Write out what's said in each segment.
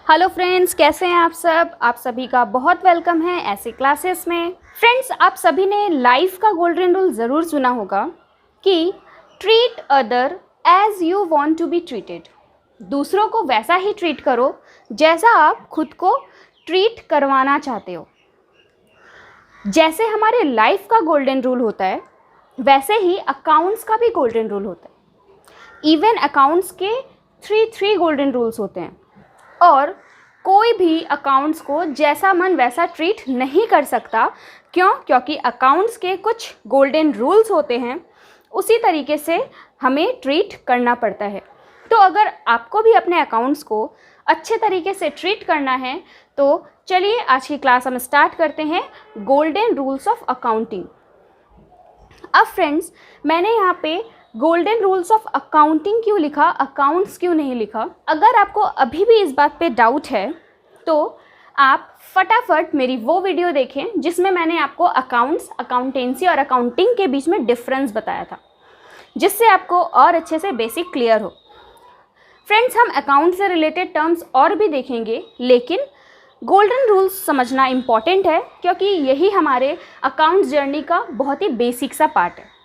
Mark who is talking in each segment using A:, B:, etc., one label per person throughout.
A: Hello friends, कैसे हैं आप सब। आप सभी का बहुत वेलकम है ऐसे क्लासेस में। फ्रेंड्स, आप सभी ने लाइफ का गोल्डन रूल ज़रूर सुना होगा कि treat other as you want to be treated. दूसरों को वैसा ही ट्रीट करो जैसा आप खुद को ट्रीट करवाना चाहते हो। जैसे हमारे लाइफ का गोल्डन रूल होता है, वैसे ही अकाउंट्स का भी गोल्डन रूल होता है। इवन अकाउंट्स के थ्री गोल्डन रूल्स होते हैं और कोई भी अकाउंट्स को जैसा मन वैसा ट्रीट नहीं कर सकता। क्योंकि अकाउंट्स के कुछ गोल्डन रूल्स होते हैं, उसी तरीके से हमें ट्रीट करना पड़ता है। तो अगर आपको भी अपने अकाउंट्स को अच्छे तरीके से ट्रीट करना है तो चलिए आज की क्लास हम स्टार्ट करते हैं, गोल्डन रूल्स ऑफ अकाउंटिंग। अब फ्रेंड्स, मैंने यहाँ पे गोल्डन रूल्स ऑफ अकाउंटिंग क्यों लिखा, अकाउंट्स क्यों नहीं लिखा। अगर आपको अभी भी इस बात पे डाउट है तो आप फटाफट मेरी वो वीडियो देखें जिसमें मैंने आपको अकाउंट्स, अकाउंटेंसी और अकाउंटिंग के बीच में डिफरेंस बताया था, जिससे आपको और अच्छे से बेसिक क्लियर हो। फ्रेंड्स, हम अकाउंट से रिलेटेड टर्म्स और भी देखेंगे, लेकिन गोल्डन रूल्स समझना इम्पॉर्टेंट है क्योंकि यही हमारे अकाउंट्स जर्नी का बहुत ही बेसिक सा पार्ट है।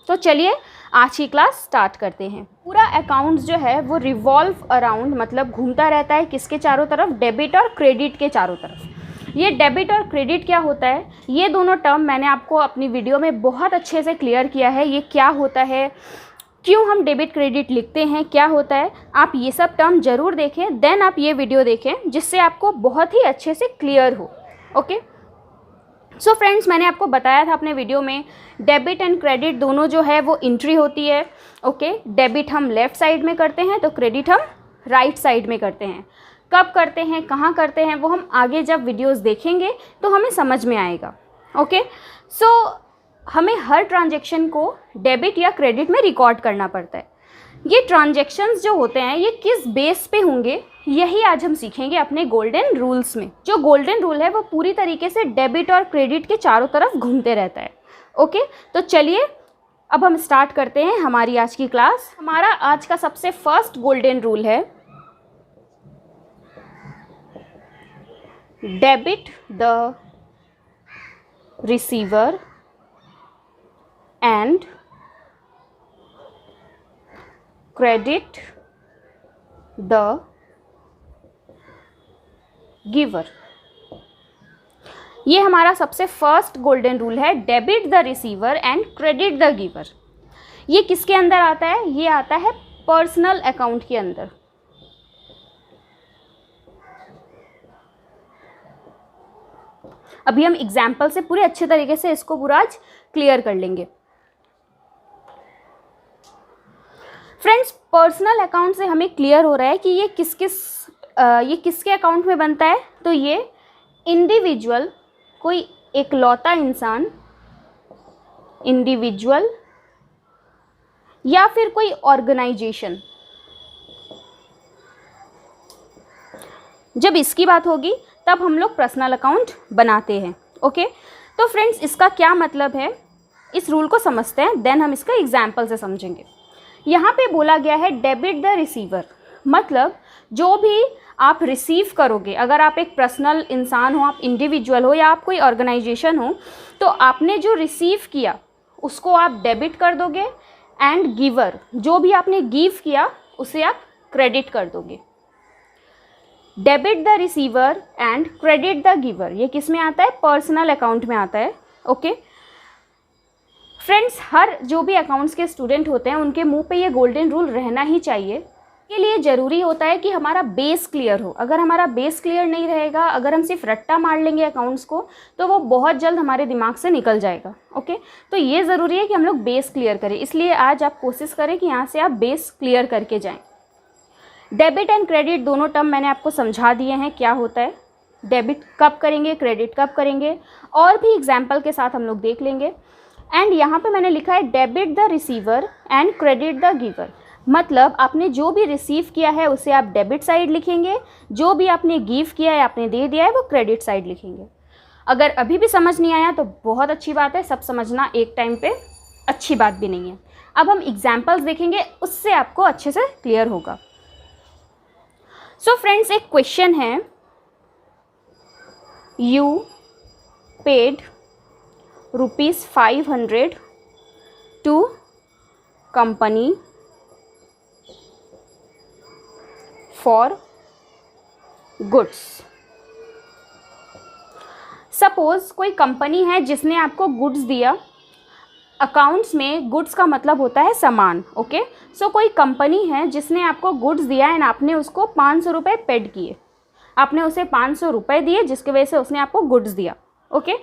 A: तो चलिए आज की क्लास स्टार्ट करते हैं। पूरा अकाउंट्स जो है वो रिवॉल्व अराउंड, मतलब घूमता रहता है किसके चारों तरफ, डेबिट और क्रेडिट के चारों तरफ। ये डेबिट और क्रेडिट क्या होता है, ये दोनों टर्म मैंने आपको अपनी वीडियो में बहुत अच्छे से क्लियर किया है। ये क्या होता है, क्यों हम डेबिट क्रेडिट लिखते हैं, क्या होता है, आप ये सब टर्म ज़रूर देखें, देन आप ये वीडियो देखें, जिससे आपको बहुत ही अच्छे से क्लियर हो। ओके, सो फ्रेंड्स, मैंने आपको बताया था अपने वीडियो में, डेबिट एंड क्रेडिट दोनों जो है वो एंट्री होती है। ओके, डेबिट हम लेफ़्ट साइड में करते हैं तो क्रेडिट हम राइट साइड में करते हैं। कब करते हैं, कहाँ करते हैं, वो हम आगे जब वीडियोस देखेंगे तो हमें समझ में आएगा। ओके, सो हमें हर ट्रांजेक्शन को डेबिट या क्रेडिट में रिकॉर्ड करना पड़ता है। ये ट्रांजेक्शन्स जो होते हैं ये किस बेस पे होंगे, यही आज हम सीखेंगे अपने गोल्डन रूल्स में। जो गोल्डन रूल है वो पूरी तरीके से डेबिट और क्रेडिट के चारों तरफ घूमते रहता है। ओके, तो चलिए अब हम स्टार्ट करते हैं हमारी आज की क्लास। हमारा आज का सबसे फर्स्ट गोल्डन रूल है, debit the receiver and credit the giver. ये हमारा सबसे फर्स्ट गोल्डन रूल है, debit the receiver and credit the giver. ये किसके अंदर आता है, ये आता है पर्सनल अकाउंट के अंदर। अभी हम एग्जाम्पल से पूरे अच्छे तरीके से इसको पूरा आज क्लियर कर लेंगे। फ्रेंड्स, पर्सनल अकाउंट से हमें क्लियर हो रहा है कि ये किसके अकाउंट में बनता है। तो ये इंडिविजुअल, कोई एकलौता इंसान, इंडिविजुअल या फिर कोई ऑर्गेनाइजेशन, जब इसकी बात होगी तब हम लोग पर्सनल अकाउंट बनाते हैं। ओके, तो फ्रेंड्स इसका क्या मतलब है, इस रूल को समझते हैं, देन हम इसका एग्जाम्पल से समझेंगे। यहाँ पे बोला गया है डेबिट द रिसीवर, मतलब जो भी आप रिसीव करोगे, अगर आप एक पर्सनल इंसान हो, आप इंडिविजुअल हो या आप कोई ऑर्गेनाइजेशन हो, तो आपने जो रिसीव किया उसको आप डेबिट कर दोगे एंड गिवर, जो भी आपने गिव किया उसे आप क्रेडिट कर दोगे। Debit the receiver and credit the giver, ये किस में आता है, पर्सनल अकाउंट में आता है। ओके फ्रेंड्स, हर जो भी अकाउंट्स के स्टूडेंट होते हैं उनके मुंह पे ये गोल्डन रूल रहना ही चाहिए। के लिए ज़रूरी होता है कि हमारा बेस क्लियर हो। अगर हमारा बेस क्लियर नहीं रहेगा, अगर हम सिर्फ रट्टा मार लेंगे अकाउंट्स को, तो वो बहुत जल्द हमारे दिमाग से निकल जाएगा। ओके, तो ये ज़रूरी है कि हम लोग बेस क्लियर करें, इसलिए आज आप कोशिश करें कि यहाँ से आप बेस क्लियर करके जाएँ। डेबिट एंड क्रेडिट दोनों टर्म मैंने आपको समझा दिए हैं क्या होता है, डेबिट कब करेंगे, क्रेडिट कब करेंगे, और भी एग्जाम्पल के साथ हम लोग देख लेंगे। एंड यहाँ पे मैंने लिखा है debit the receiver and credit the giver, मतलब आपने जो भी रिसीव किया है उसे आप डेबिट साइड लिखेंगे, जो भी आपने गिव किया है, आपने दे दिया है, वो क्रेडिट साइड लिखेंगे। अगर अभी भी समझ नहीं आया तो बहुत अच्छी बात है, सब समझना एक टाइम पे अच्छी बात भी नहीं है। अब हम एग्जाम्पल्स देखेंगे, उससे आपको अच्छे से क्लियर होगा। सो फ्रेंड्स, एक क्वेश्चन है, you paid ₹500 to company for goods. Suppose कोई कंपनी है जिसने आपको गुड्स दिया। अकाउंट्स में गुड्स का मतलब होता है सामान। ओके, सो कोई कंपनी है जिसने आपको गुड्स दिया एंड आपने उसको 500 रुपये पेड किए। आपने उसे 500 रुपये दिए जिसकी वजह से उसने आपको गुड्स दिया। ओके,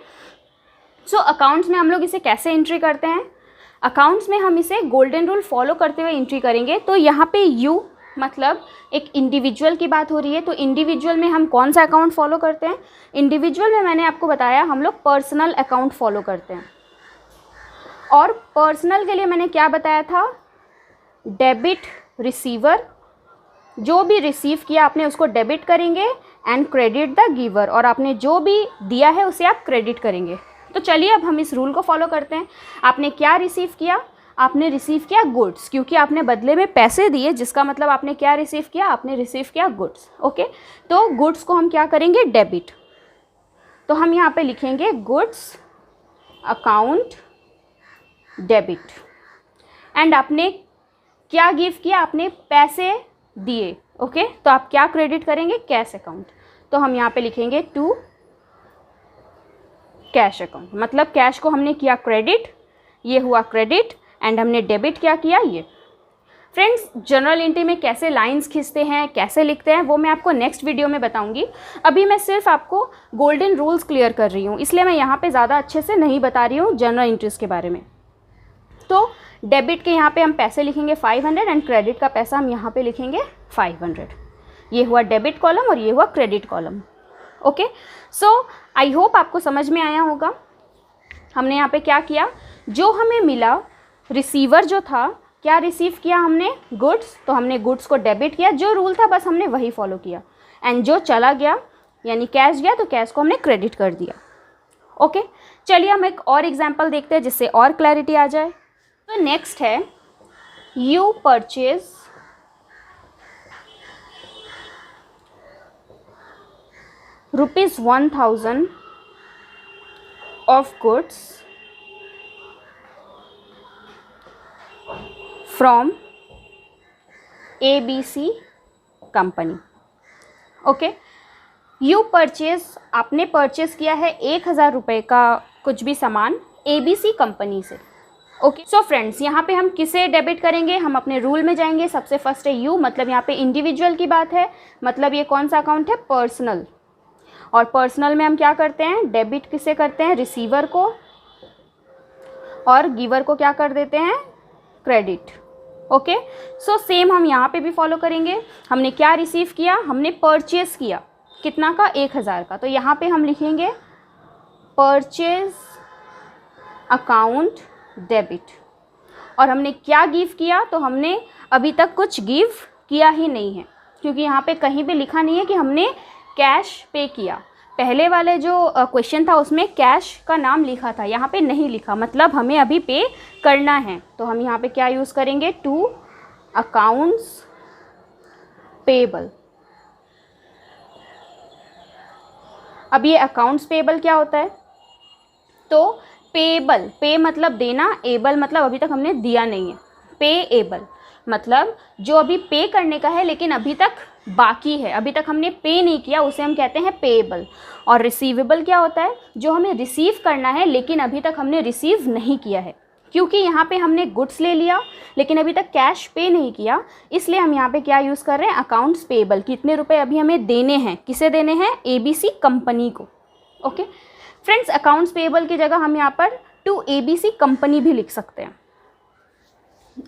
A: सो अकाउंट्स में हम लोग इसे कैसे एंट्री करते हैं? अकाउंट्स में हम इसे गोल्डन रूल फॉलो करते हुए एंट्री करेंगे। तो यहाँ पे यू मतलब एक इंडिविजुअल की बात हो रही है, तो इंडिविजुअल में हम कौन सा अकाउंट फॉलो करते हैं? इंडिविजुअल में मैंने आपको बताया हम लोग पर्सनल अकाउंट फॉलो करते हैं। और पर्सनल के लिए मैंने क्या बताया था? डेबिट रिसीवर, जो भी रिसीव किया आपने उसको डेबिट करेंगे, एंड क्रेडिट द गिवर, और आपने जो भी दिया है उसे आप क्रेडिट करेंगे। तो चलिए अब हम इस रूल को फॉलो करते हैं। आपने क्या रिसीव किया? आपने रिसीव किया गुड्स, क्योंकि आपने बदले में पैसे दिए, जिसका मतलब आपने क्या रिसीव किया? आपने रिसीव किया गुड्स। ओके, तो गुड्स को हम क्या करेंगे? डेबिट। तो हम यहाँ पे लिखेंगे गुड्स अकाउंट डेबिट। एंड आपने क्या गिव किया? आपने पैसे दिए। ओके, तो आप क्या क्रेडिट करेंगे? Cash account. तो हम यहाँ पे लिखेंगे टू कैश अकाउंट, मतलब कैश को हमने किया क्रेडिट, ये हुआ क्रेडिट, एंड हमने डेबिट क्या किया? ये। फ्रेंड्स, जर्नल एंट्री में कैसे लाइंस खींचते हैं, कैसे लिखते हैं, वो मैं आपको नेक्स्ट वीडियो में बताऊंगी। अभी मैं सिर्फ आपको गोल्डन रूल्स क्लियर कर रही हूँ, इसलिए मैं यहाँ पे ज़्यादा अच्छे से नहीं बता रही हूँ जर्नल एंट्रीज के बारे में। तो डेबिट के यहाँ पे हम पैसे लिखेंगे 500 एंड क्रेडिट का पैसा हम यहाँ पे लिखेंगे 500। ये हुआ डेबिट कॉलम और ये हुआ credit column. Okay, so I hope आपको समझ में आया होगा। हमने यहाँ पे क्या किया? जो हमें मिला, रिसीवर जो था, क्या रिसीव किया हमने? गुड्स, तो हमने गुड्स को डेबिट किया। जो रूल था बस हमने वही फॉलो किया। एंड जो चला गया यानी कैश गया, तो कैश को हमने क्रेडिट कर दिया। ओके, चलिए हम एक और एग्जांपल देखते हैं जिससे और क्लैरिटी आ जाए। तो नेक्स्ट है, you purchase ₹1000 of goods from ABC company. Okay, you purchase, आपने परचेज किया है 1000 रुपये का कुछ भी सामान ABC कंपनी से। ओके, सो फ्रेंड्स, यहाँ पे हम किसे डेबिट करेंगे? हम अपने रूल में जाएंगे। सबसे फर्स्ट है यू, मतलब यहाँ पे इंडिविजुअल की बात है, मतलब ये कौन सा अकाउंट है? पर्सनल। और पर्सनल में हम क्या करते हैं? डेबिट किसे करते हैं? रिसीवर को, और गिवर को क्या कर देते हैं? क्रेडिट। ओके, सो सेम हम यहाँ पे भी फॉलो करेंगे। हमने क्या रिसीव किया? हमने परचेज किया, कितना का? 1000 का। तो यहाँ पे हम लिखेंगे परचेज अकाउंट डेबिट। और हमने क्या गिव किया? तो हमने अभी तक कुछ गिव किया ही नहीं है, क्योंकि यहाँ पे कहीं भी लिखा नहीं है कि हमने कैश पे किया। पहले वाले जो क्वेश्चन था उसमें कैश का नाम लिखा था, यहाँ पे नहीं लिखा, मतलब हमें अभी पे करना है। तो हम यहाँ पे क्या यूज़ करेंगे? To accounts payable. अब ये अकाउंट्स पेबल क्या होता है? तो पेबल, पे मतलब देना, एबल मतलब अभी तक हमने दिया नहीं है। पे एबल मतलब जो अभी पे करने का है लेकिन अभी तक बाकी है, अभी तक हमने पे नहीं किया, उसे हम कहते हैं पेएबल। और रिसीवेबल क्या होता है? जो हमें रिसीव करना है लेकिन अभी तक हमने रिसीव नहीं किया है, क्योंकि यहाँ पे हमने गुड्स ले लिया लेकिन अभी तक कैश पे नहीं किया, इसलिए हम यहाँ पे क्या यूज़ कर रहे हैं? Accounts payable. कितने रुपए अभी हमें देने हैं? किसे देने हैं? ABC कंपनी को। ओके फ्रेंड्स, अकाउंट्स पेएबल की जगह हम यहाँ पर टू ABC कंपनी भी लिख सकते हैं।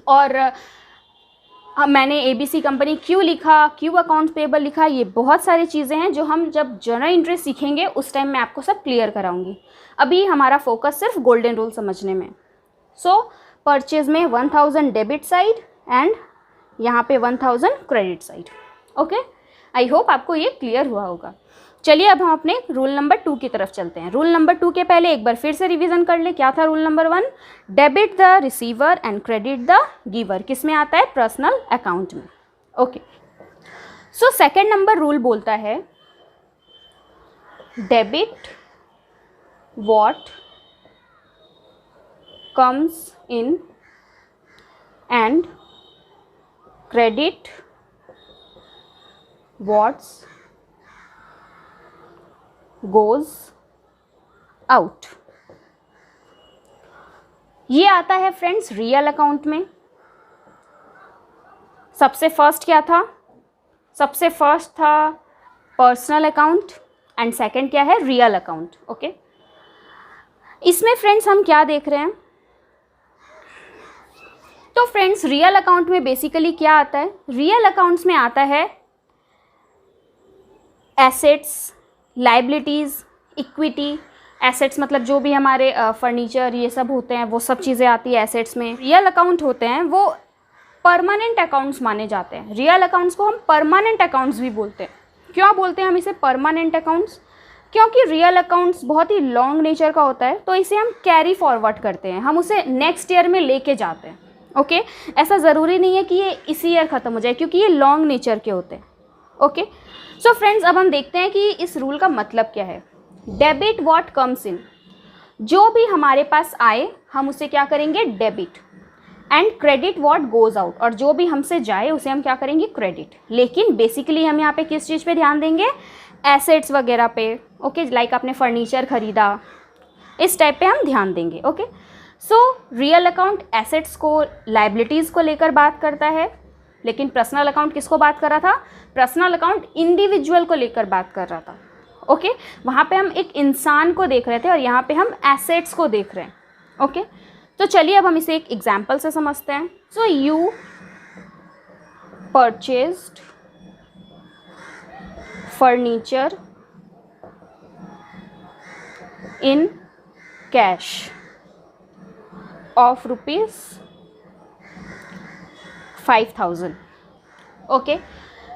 A: और मैंने ABC कंपनी क्यों लिखा, क्यों अकाउंट्स पेएबल लिखा, ये बहुत सारी चीज़ें हैं जो हम जब जनरल एंट्री सीखेंगे उस टाइम मैं आपको सब क्लियर कराऊंगी। अभी हमारा फोकस सिर्फ गोल्डन रूल समझने में। सो परचेज में 1000 डेबिट साइड एंड यहाँ पे 1000 credit side. Okay, I hope आपको ये क्लियर हुआ होगा। चलिए अब हम अपने रूल नंबर 2 की तरफ चलते हैं। रूल नंबर 2 के पहले एक बार फिर से रिवीजन कर ले। क्या था rule number 1? Debit the receiver and credit the giver. किस में आता है? पर्सनल अकाउंट में। Okay, so second number rule बोलता है debit what comes in and credit what's goes out. ये आता है फ्रेंड्स रियल अकाउंट में। सबसे फर्स्ट क्या था? सबसे फर्स्ट था पर्सनल अकाउंट एंड सेकंड क्या है? Real account. ओके, इसमें फ्रेंड्स हम क्या देख रहे हैं? तो फ्रेंड्स रियल अकाउंट में बेसिकली क्या आता है? रियल अकाउंट्स में आता है एसेट्स, लाइबिलिटीज़, इक्विटी। एसेट्स मतलब जो भी हमारे फर्नीचर ये सब होते हैं, वो सब चीज़ें आती है एसेट्स में। रियल अकाउंट होते हैं वो परमानेंट अकाउंट्स माने जाते हैं। रियल अकाउंट्स को हम परमानेंट अकाउंट्स भी बोलते हैं। क्यों बोलते हैं हम इसे परमानेंट अकाउंट्स? क्योंकि रियल अकाउंट्स बहुत ही लॉन्ग नेचर का होता है, तो इसे हम कैरी फॉरवर्ड करते हैं, हम उसे नेक्स्ट ईयर में लेके जाते हैं। ओके, ऐसा ज़रूरी नहीं है कि ये इसी ईयर ख़त्म हो जाए, क्योंकि ये लॉन्ग नेचर के होते हैं। ओके, सो फ्रेंड्स अब हम देखते हैं कि इस रूल का मतलब क्या है। डेबिट व्हाट कम्स इन, जो भी हमारे पास आए हम उसे क्या करेंगे? Debit. And credit what goes out, और जो भी हमसे जाए उसे हम क्या करेंगे? क्रेडिट। लेकिन बेसिकली हम यहाँ पे किस चीज़ पे ध्यान देंगे? एसेट्स वगैरह पे। ओके, लाइक आपने फर्नीचर ख़रीदा, इस टाइप पे हम ध्यान देंगे। Okay, so real account assets को, लाइबिलिटीज़ को लेकर बात करता है, लेकिन पर्सनल अकाउंट किसको बात कर रहा था? पर्सनल अकाउंट इंडिविजुअल को लेकर बात कर रहा था। ओके, वहाँ पे हम एक इंसान को देख रहे थे और यहाँ पे हम एसेट्स को देख रहे हैं। ओके, तो चलिए अब हम इसे एक एग्जाम्पल से समझते हैं। So you purchased furniture in cash of ₹5,000। Okay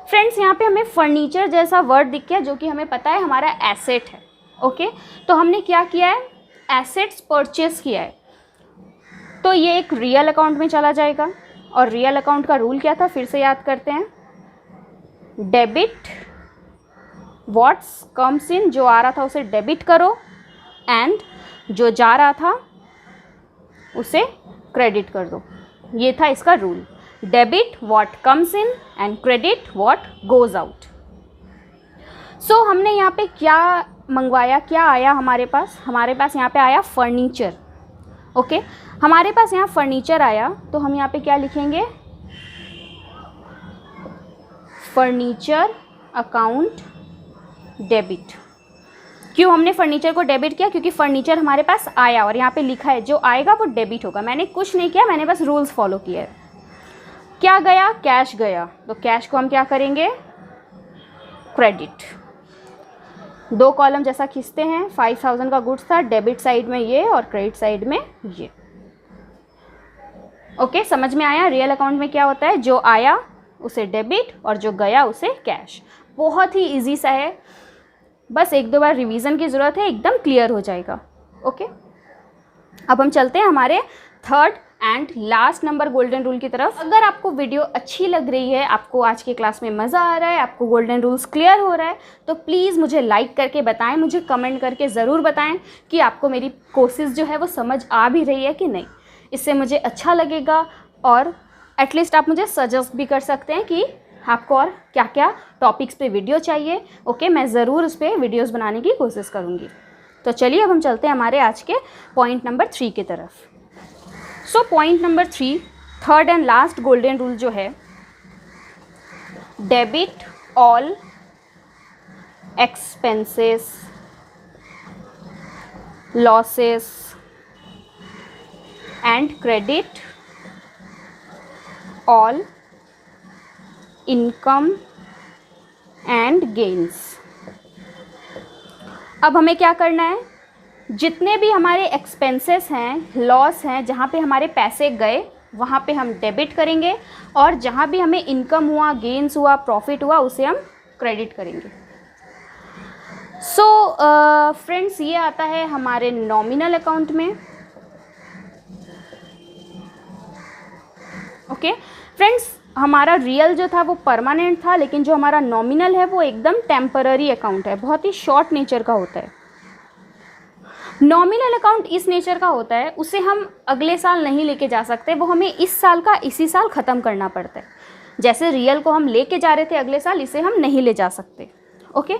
A: friends, यहाँ पे हमें फर्नीचर जैसा वर्ड दिख गया जो कि हमें पता है हमारा एसेट है। ओके, तो हमने क्या किया है? एसेट्स परचेज किया है, तो ये एक रियल अकाउंट में चला जाएगा। और रियल अकाउंट का रूल क्या था? फिर से याद करते हैं। डेबिट व्हाट्स कम्स इन, जो आ रहा था उसे डेबिट करो, एंड जो जा रहा था उसे क्रेडिट कर दो। ये था इसका rule. Debit what comes in and credit what goes out. So हमने यहाँ पे क्या मंगवाया? क्या आया हमारे पास? हमारे पास यहाँ पे आया फर्नीचर। ओके, हमारे पास यहाँ फर्नीचर आया, तो हम यहाँ पे क्या लिखेंगे? Furniture account debit. क्यों हमने फर्नीचर को डेबिट किया? क्योंकि फर्नीचर हमारे पास आया और यहाँ पे लिखा है जो आएगा वो डेबिट होगा। मैंने कुछ नहीं किया, मैंने बस रूल्स फॉलो किए हैं। क्या गया? कैश गया, तो कैश को हम क्या करेंगे? क्रेडिट। दो कॉलम जैसा खींचते हैं। 5,000 का गुड्स था, डेबिट साइड में ये और क्रेडिट साइड में ये। ओके, समझ में आया? रियल अकाउंट में क्या होता है? जो आया उसे डेबिट और जो गया उसे कैश। बहुत ही इजी सा है, बस एक दो बार रिवीजन की ज़रूरत है, एकदम क्लियर हो जाएगा। ओके, अब हम चलते हैं हमारे third and last number golden rule की तरफ। अगर आपको वीडियो अच्छी लग रही है, आपको आज की क्लास में मज़ा आ रहा है, आपको गोल्डन रूल्स क्लियर हो रहा है, तो प्लीज़ मुझे लाइक करके बताएं, मुझे कमेंट करके ज़रूर बताएं कि आपको मेरी कोशिश जो है वो समझ आ भी रही है कि नहीं। इससे मुझे अच्छा लगेगा और एटलीस्ट आप मुझे सजेस्ट भी कर सकते हैं कि आपको और क्या क्या टॉपिक्स पे वीडियो चाहिए। ओके, मैं ज़रूर उस पर वीडियोज़ बनाने की कोशिश करूँगी। तो चलिए अब हम चलते हैं हमारे आज के पॉइंट नंबर 3 की तरफ। So point number 3, third and last golden rule जो है, debit all expenses, losses and credit all income and gains. अब हमें क्या करना है? जितने भी हमारे एक्सपेंसेस हैं, लॉस हैं, जहाँ पे हमारे पैसे गए वहाँ पे हम डेबिट करेंगे, और जहाँ भी हमें इनकम हुआ, गेन्स हुआ, प्रॉफिट हुआ, उसे हम क्रेडिट करेंगे। सो फ्रेंड्स, ये आता है हमारे नॉमिनल अकाउंट में। ओके फ्रेंड्स, हमारा रियल जो था वो परमानेंट था, लेकिन जो हमारा नॉमिनल है वो एकदम टेम्पररी अकाउंट है, बहुत ही शॉर्ट नेचर का होता है। नॉमिनल अकाउंट इस नेचर का होता है, उसे हम अगले साल नहीं लेके जा सकते, वो हमें इस साल का इसी साल ख़त्म करना पड़ता है। जैसे रियल को हम लेके जा रहे थे अगले साल, इसे हम नहीं ले जा सकते। ओके,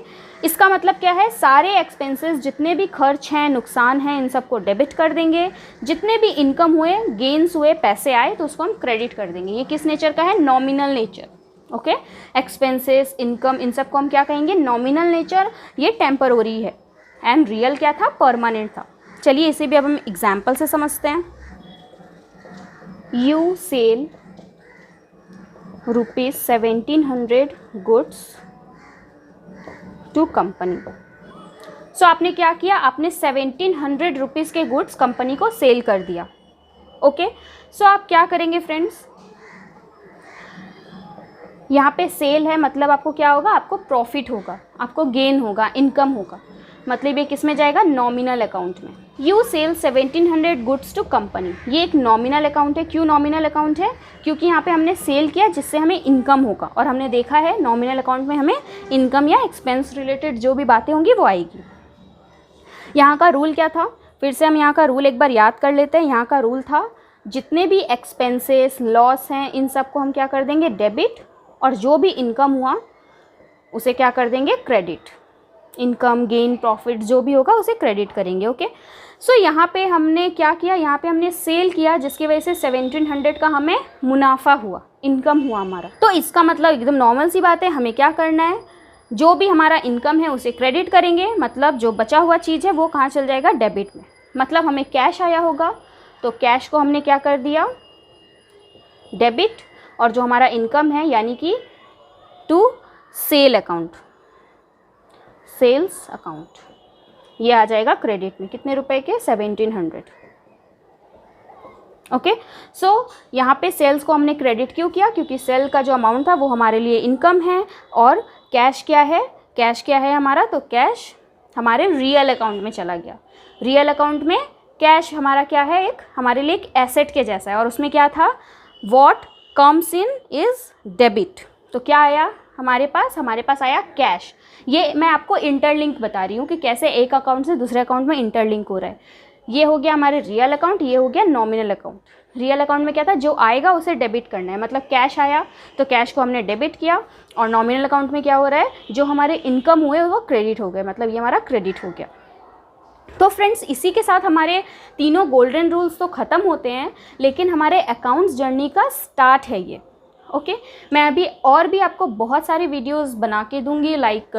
A: इसका मतलब क्या है, सारे एक्सपेंसेस जितने भी खर्च हैं, नुकसान हैं, इन सबको डेबिट कर देंगे। जितने भी इनकम हुए, गेन्स हुए, पैसे आए, तो उसको हम क्रेडिट कर देंगे। ये किस नेचर का है, nominal nature. Okay, expenses, income, इन सबको हम क्या कहेंगे, नॉमिनल नेचर। ये टेम्पररी है। एंड रियल क्या था, परमानेंट था। चलिए इसे भी अब हम एग्जाम्पल से समझते हैं। You sell ₹1700 goods to company. So आपने क्या किया, आपने 1700 रुपीज़ के गुड्स कंपनी को सेल कर दिया। ओके, सो आप क्या करेंगे फ्रेंड्स, यहाँ पे सेल है, मतलब आपको क्या होगा, आपको प्रॉफिट होगा, आपको गेन होगा, इनकम होगा। मतलब ये किस में जाएगा, नॉमिनल अकाउंट में। You sell 1700 goods to company, ये एक नॉमिनल अकाउंट है। क्यों नॉमिनल अकाउंट है, क्योंकि यहाँ पे हमने सेल किया जिससे हमें इनकम होगा, और हमने देखा है नॉमिनल अकाउंट में हमें इनकम या एक्सपेंस रिलेटेड जो भी बातें होंगी वो आएगी। यहाँ का रूल क्या था, फिर से हम यहाँ का रूल एक बार याद कर लेते हैं। यहाँ का रूल था, जितने भी एक्सपेंसेस, लॉस हैं, इन सबको हम क्या कर देंगे, डेबिट, और जो भी इनकम हुआ उसे क्या कर देंगे, क्रेडिट। इनकम, गेन, प्रॉफिट जो भी होगा उसे क्रेडिट करेंगे। ओके, सो यहाँ पे हमने क्या किया, यहाँ पे हमने सेल किया जिसकी वजह से 1700 का हमें मुनाफा हुआ, इनकम हुआ हमारा। तो इसका मतलब एकदम नॉर्मल सी बात है, हमें क्या करना है, जो भी हमारा इनकम है उसे क्रेडिट करेंगे, मतलब जो बचा हुआ चीज़ है वो कहाँ चल जाएगा, डेबिट में। मतलब हमें कैश आया होगा तो कैश को हमने क्या कर दिया, डेबिट, और जो हमारा इनकम है यानी कि to sale account, sales account, ये आ जाएगा क्रेडिट में। कितने रुपए के, 1700। ओके, सो यहाँ पे सेल्स को हमने क्रेडिट क्यों किया, क्योंकि सेल का जो अमाउंट था वो हमारे लिए इनकम है, और कैश क्या है, कैश क्या है हमारा, तो कैश हमारे रियल अकाउंट में चला गया। रियल अकाउंट में कैश हमारा क्या है, एक हमारे लिए एक एसेट के जैसा है, और उसमें क्या था, what comes in is debit. तो क्या आया हमारे पास आया कैश। ये मैं आपको इंटरलिंक बता रही हूँ कि कैसे एक अकाउंट से दूसरे अकाउंट में इंटरलिंक हो रहा है। ये हो गया हमारे रियल अकाउंट, ये हो गया नॉमिनल अकाउंट। रियल अकाउंट में क्या था, जो आएगा उसे डेबिट करना है, मतलब कैश आया तो कैश को हमने डेबिट किया, और नॉमिनल अकाउंट में क्या हो रहा है, जो हमारे इनकम हुए वो क्रेडिट हो गए, मतलब ये हमारा क्रेडिट हो गया। तो फ्रेंड्स, इसी के साथ हमारे तीनों गोल्डन रूल्स तो ख़त्म होते हैं, लेकिन हमारे अकाउंट्स जर्नी का स्टार्ट है ये। ओके, मैं अभी और भी आपको बहुत सारी वीडियोस बना के दूंगी, like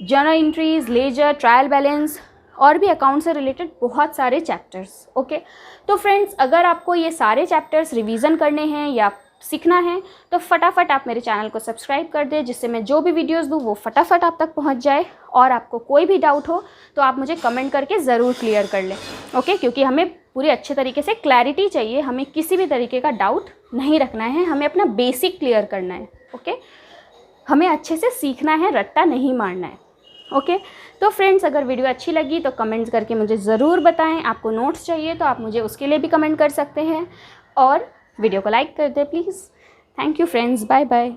A: journal entries, ledger, trial balance, और भी अकाउंट से रिलेटेड बहुत सारे चैप्टर्स। ओके, तो फ्रेंड्स, अगर आपको ये सारे चैप्टर्स रिवीजन करने हैं या सीखना है तो फटाफट आप मेरे चैनल को सब्सक्राइब कर दें, जिससे मैं जो भी वीडियोस दूँ वो फटाफट आप तक पहुंच जाए। और आपको कोई भी डाउट हो तो आप मुझे कमेंट करके ज़रूर क्लियर कर लें। ओके, क्योंकि हमें पूरी अच्छे तरीके से क्लैरिटी चाहिए, हमें किसी भी तरीके का डाउट नहीं रखना है, हमें अपना बेसिक क्लियर करना है। ओके, हमें अच्छे से सीखना है, रट्टा नहीं मारना है। ओके, तो फ्रेंड्स, अगर वीडियो अच्छी लगी तो कमेंट्स करके मुझे ज़रूर बताएं। आपको नोट्स चाहिए तो आप मुझे उसके लिए भी कमेंट कर सकते हैं, और वीडियो को लाइक कर दें please. Thank you friends, bye bye.